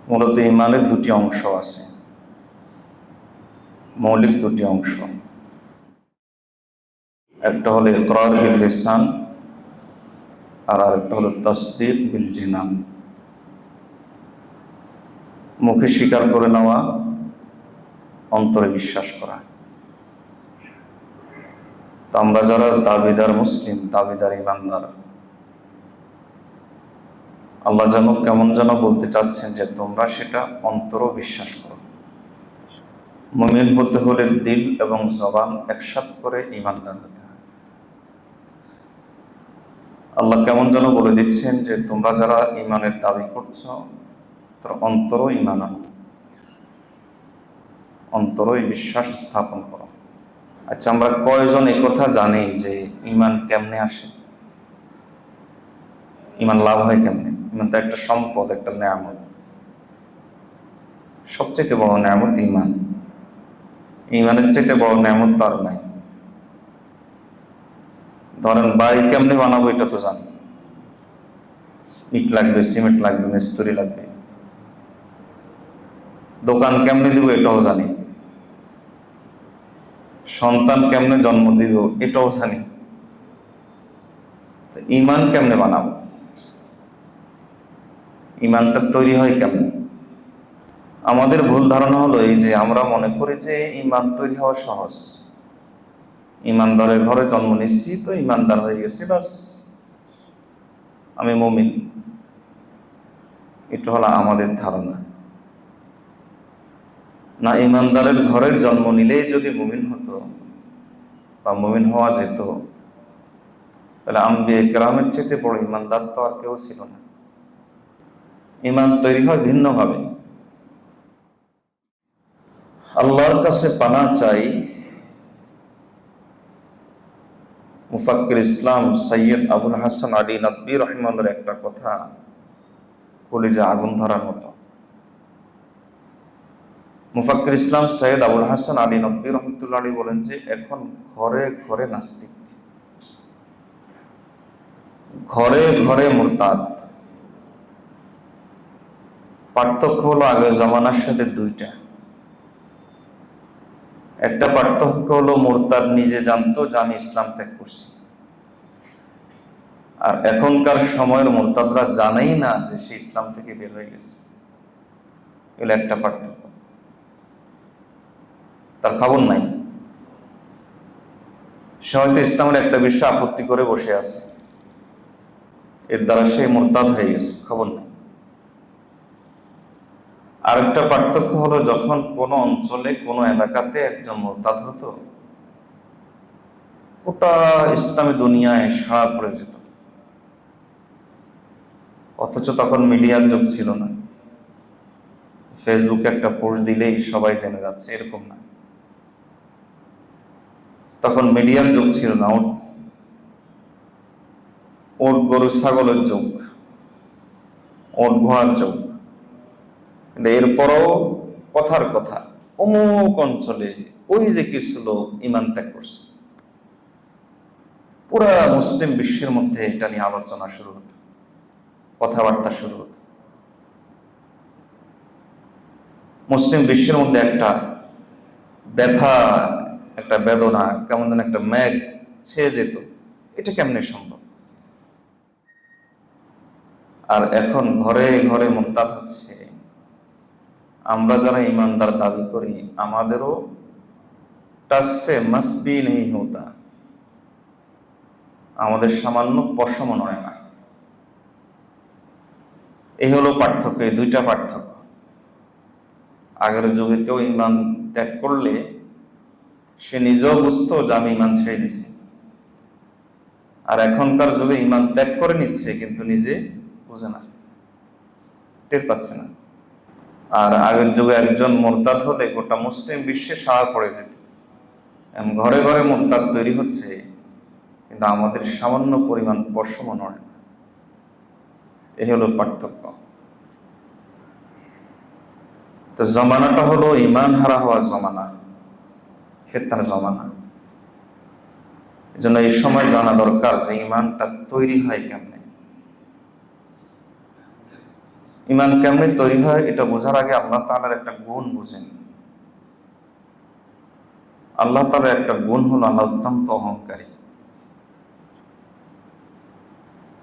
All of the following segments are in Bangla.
মূলত ইমানের দুটি অংশ আছে, মৌলিক দুটি অংশ। একটা হলো ইকরার বিল লিসান আর আরেকটা হলো তাসদীক বিল জিনান। মুখে স্বীকার করে নেওয়া, অন্তরে বিশ্বাস করা। তো আমরা যারা দাবিদার মুসলিম, দাবিদার ইমানদার, আল্লাহ যেন কেমন যেন বলতে চাচ্ছেন যে তোমরা সেটা অন্তরও বিশ্বাস করো। মুমিন হতে হলে দিল এবং জবান একসাথ করে ইমানদার হতে হয়। আল্লাহ কেমন যেন বলে দিচ্ছেন যে তোমরা যারা ইমানের দাবি করছো তারা অন্তরও ইমান আনো, অন্তরই বিশ্বাস স্থাপন করো। আচ্ছা, আমরা কয়জন এই কথা জানি যে ইমান কেমনে আসে, ইমান লাভ হয় কেমনে? ইমান তো একটা সম্পদ, একটা নেয়ামত, সবচেয়ে বড় নেয়ামত ইমান। ইমানের চাইতে বড় নেয়ামত তো আর নাই। ধরেন বাড়ি কেমনে বানাবো এটা তো জানি, ইট লাগবে, সিমেন্ট লাগবে, মিস্ত্রি লাগবে। দোকান কেমনে দিব এটাও জানি, সন্তান কেমনে জন্ম দিব এটাও জানি। ইমান কেমনে বানাবো, ইমানটা তৈরি হয় কেমনে? আমাদের ভুল ধারণা হলো এই যে আমরা মনে করি যে ইমান তৈরি হওয়া সহজ। ইমানদারের ঘরে জন্ম নিচ্ছি তো ইমানদার হয়ে গেছি, বাস আমি মুমিন। এটা হলো আমাদের ধারণা। না, ইমানদারের ঘরে জন্ম নিলেই যদি মুমিন হতো বা মুমিন হওয়া যেত, তাহলে আম্বিয়া কেরামের চেয়ে বড় ইমানদার তো আর কেউ ছিল না। ইমান তৈরি হয় ভিন্নভাবে। আল্লাহর কাছে পানা চাই। মুফাক্কির ইসলাম সৈয়দ আবুল হাসান আলী নদভী রহিমাহুল্লাহর একটা কথা কলিজা আগুন ধরার মতো। মুফাক্কির ইসলাম সৈয়দ আবুল হাসান আলী নদভী রহমতুল্লাহ আলী বলেন যে এখন ঘরে ঘরে নাস্তিক, ঘরে ঘরে মুরতাদ। পার্থক্য হলো আগের জামানার সাথে দুইটা। একটা পার্থক্য হলো মুরতাদ নিজে জানতো যে আমি ইসলাম ত্যাগ করছি, আর এখনকার সময়ের মুরতাদরা জানেই না যে সে ইসলাম থেকে বের হয়ে গেছে। এগুলো একটা পার্থক্য, তার খবর নাই। সে হয়তো ইসলামের একটা বিষয় আপত্তি করে বসে আছে, এর দ্বারা সে মুরতাদ হয়ে গেছে, খবর নাই। আরেকটা পার্থক্য হলো যখন কোনো অঞ্চলে কোনো এলাকাতে একজন মুরতাদ হতো, গোটা ইসলামী দুনিয়ায় সাড়া পড়ে যেত। অথচ তখন মিডিয়ার যুগ ছিল না, ফেসবুকে একটা পোস্ট দিলেই সবাই জেনে যাচ্ছে, এরকম না। তখন মিডিয়ার যুগ ছিল না, ওট গরু ছাগলের যুগ, ওট ঘোড়ার যুগ। কিন্তু এরপরও কথার কথা অমুক অঞ্চলে ওই যে কিছু লোক ইমান ত্যাগ করছে, পুরা মুসলিম বিশ্বের মধ্যে এটা নিয়ে আলোচনা শুরু হতো, কথাবার্তা শুরু হতো। মুসলিম বিশ্বের মধ্যে একটা ব্যথা, একটা বেদনা, কেমন যেন একটা মেঘ ছেয়ে যেত, এটা কেমনে সম্ভব? আর এখন ঘরে ঘরে মুরতাদ হচ্ছে। আমরা যারা ইমানদার দাবি করি আমাদেরও টাসে মাসবি নেই হতা, আমাদের সামান্য পশম নয় না। এই হলো পার্থক্য, এই দুইটা পার্থক্য। আগের যুগে কেউ ইমান ত্যাগ করলে সে নিজেও বুঝতো যে আমি ইমান ছেড়ে দিছি, আর এখনকার যুগে ইমান ত্যাগ করে নিচ্ছে কিন্তু নিজে বুঝে না, টের পাচ্ছে না। আর আগের যুগে একজন মুরতাদ হলে গোটা মুসলিম বিশ্বে সাড়া পড়ে যেত। ঘরে ঘরে মুরতাদ তৈরি হচ্ছে, কিন্তু আমাদের সামান্য পরিমাণ পশম নয় না। এই হলো পার্থক্য। তো জমানাটা হলো ইমান হারা হওয়ার জমানা, ফিতনার জমানা। এই জন্য এই সময় জানা দরকার যে ইমানটা তৈরি হয় কেমনে। ইমান কেমনে তৈরি হয় এটা বোঝার আগে আল্লাহ তাআলার একটা গুণ বুঝেন। আল্লাহ তাআলার একটা গুণ হলো আল্লাহ অত্যন্ত অহংকারী।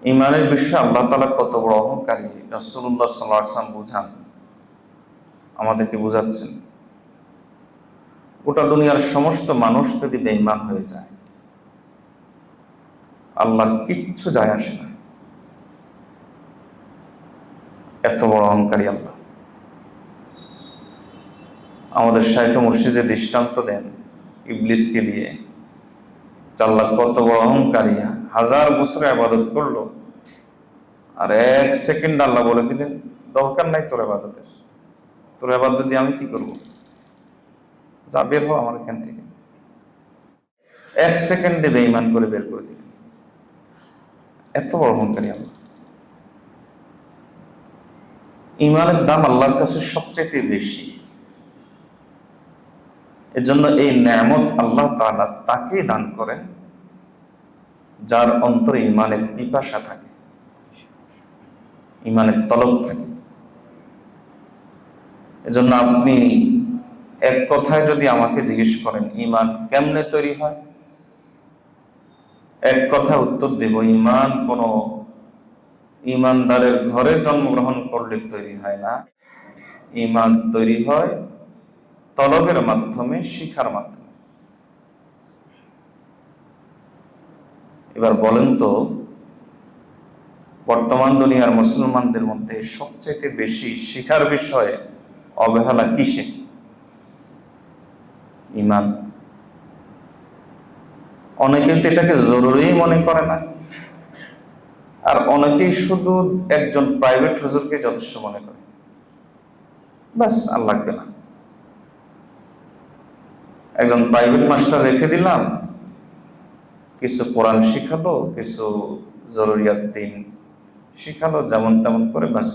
ইমানের বিষয়ে আল্লাহ তাআলা কত বড় অহংকারী রাসূলুল্লাহ সাল্লাল্লাহু আলাইহি ওয়াসাল্লাম বুঝান, আমাদেরকে বুঝাচ্ছেন। গোটা দুনিয়ার সমস্ত মানুষ যদি বেঈমান হয়ে যায়, আল্লাহর কিচ্ছু যায় আসে না। এত বড় অহংকারী আল্লাহ। আমাদের শাইখ মুর্শিদে দৃষ্টান্ত দেন ইবলিসকে দিয়ে, আল্লাহ কত বড় অহংকারী, হাজার বছর ইবাদত করলো আর এক সেকেন্ড আল্লাহ বলে দিলেন দরকার নাই তোর ইবাদতের, তোর ইবাদত দিয়ে আমি কি করবো, যা বের হও আমার এখান থেকে। এক সেকেন্ডে বেঈমান করে বের করে দিলেন। এত বড় অহংকারী আল্লাহ। ইমানের দাম আল্লাহর কাছে সবচেয়ে বেশি। এজন্য এই নেয়ামত আল্লাহ তাআলা তাকে দান করেন যার অন্তরে ইমানের পিপাসা থাকে, ইমানের তলব থাকে। এজন্য আপনি এক কথায় যদি আমাকে জিজ্ঞেস করেন ইমান কেমনে তৈরি হয়, এক কথায় উত্তর দেব, ইমান কোন ইমানদারের ঘরে জন্মগ্রহণ করলে তৈরি হয় না। ইমান তৈরি হয় তলবের মাধ্যমে, শিখার মাধ্যমে। এবার বলেন তো, বর্তমান দুনিয়ার মুসলমানদের মধ্যে সবচেয়ে বেশি শিখার বিষয়ে অবহেলা কিসে? ইমান। অনেকে তো এটাকে জরুরি মনে করে না, আর অনেকেই শুধু একজন প্রাইভেট হুজুরকে যথেষ্ট মনে করে, বাস আর লাগবে না। একজন প্রাইভেট মাস্টার রেখে দিলাম, কিছু কোরআন শিখালো, কিছু জরুরিয়াত দিন শিখালো, যেমন তেমন করে, বাস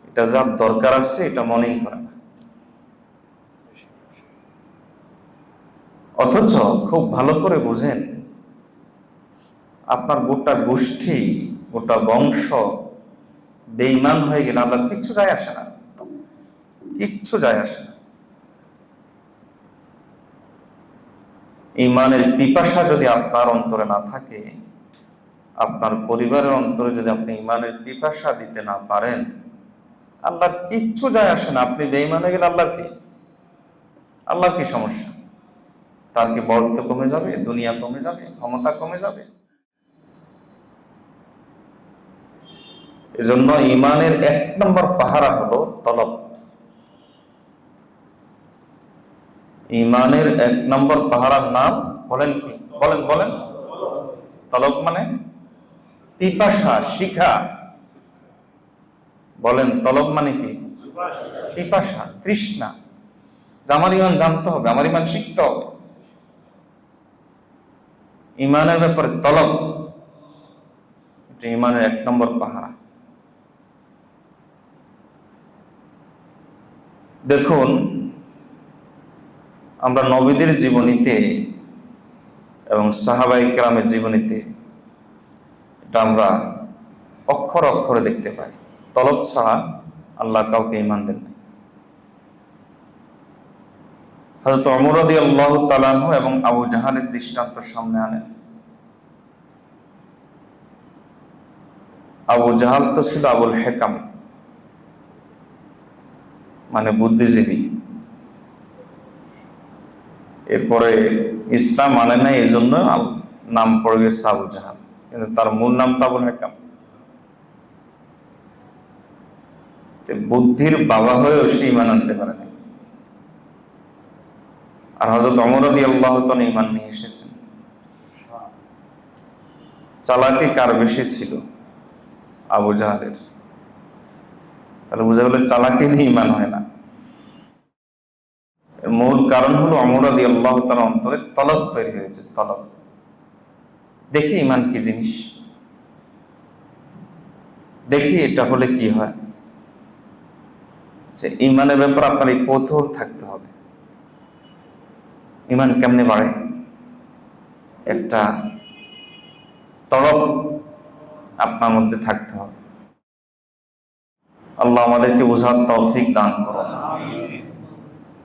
এটা যার দরকার আছে এটা মনেই করে না। অথচ খুব ভালো করে বোঝেন, আপনার গোটা গোষ্ঠী, গোটা বংশ বেঈমান হয়ে গেলে আল্লাহর কিচ্ছু যায় আসে না, কিচ্ছু যায় আসে না। ঈমানের পিপাসা যদি আপনার অন্তরে না থাকে, আপনার পরিবারের অন্তরে যদি আপনি ঈমানের পিপাসা দিতে না পারেন, আল্লাহর কিচ্ছু যায় আসে না। আপনি বেঈমান হয়ে গেলে আল্লাহর কি সমস্যা? তার কি বরত্ব কমে যাবে, দুনিয়া কমে যাবে, ক্ষমতা কমে যাবে? এজন্য ঈমানের এক নম্বর পাহারা হলো তলব। ঈমানের এক নম্বর পাহারার নাম বলেন কি? বলেন বলেন। তলব মানে পিপাসা, শিখা। বলেন তলব মানে কি? পিপাসা, তৃষ্ণা। আমার ঈমান জানতে হবে, আমার ঈমান শিখতে হবে। ঈমানের ব্যাপারে তলব, এটা ঈমানের এক নম্বর পাহারা। দেখুন, আমরা নবীদের জীবনীতে এবং সাহাবায়ে কেরামের জীবনীতে এটা আমরা অক্ষরে অক্ষরে দেখতে পাই, তলব ছাড়া আল্লাহ কাউকে ঈমান দেন নাই। হযরত ওমর রাদিয়াল্লাহু তাআলা আনহু এবং আবু জাহালের দৃষ্টান্ত সামনে আনেন। আবু জাহাল তো ছিল আবুল হেকাম, মানে বুদ্ধিজীবী। এরপরে ইসলাম মানে নাই, এই জন্য নাম পড়ে গেছে আবু জাহাল, কিন্তু তার মূল নাম তো আবুল হেকাম। বুদ্ধির বাবা হয়েও সে ঈমান আনতে পারে না। আর হযরত ওমর রাদিয়াল্লাহু তাআলা ঈমান নিয়ে এসেছেন। চালাকি কার বেশি ছিল? আবু জাহালের। তাহলে বোঝা গেল চালাকি দিয়ে ঈমান হয় না। মূল কারণ হলো ওমর রাদিয়াল্লাহু তাআলার অন্তরে তলব তৈরি হয়েছে, তলব। দেখি ঈমান কি জিনিস, দেখি এটা হলে কি হয়। যে ঈমানের ব্যাপারে আপনার এই কৌতূহল থাকতে হবে। ঈমান কেমনে বাড়ে, একটা তলব আপনার মধ্যে থাকতে হবে। আল্লাহ আমাদেরকে বোঝার তৌফিক দান করো।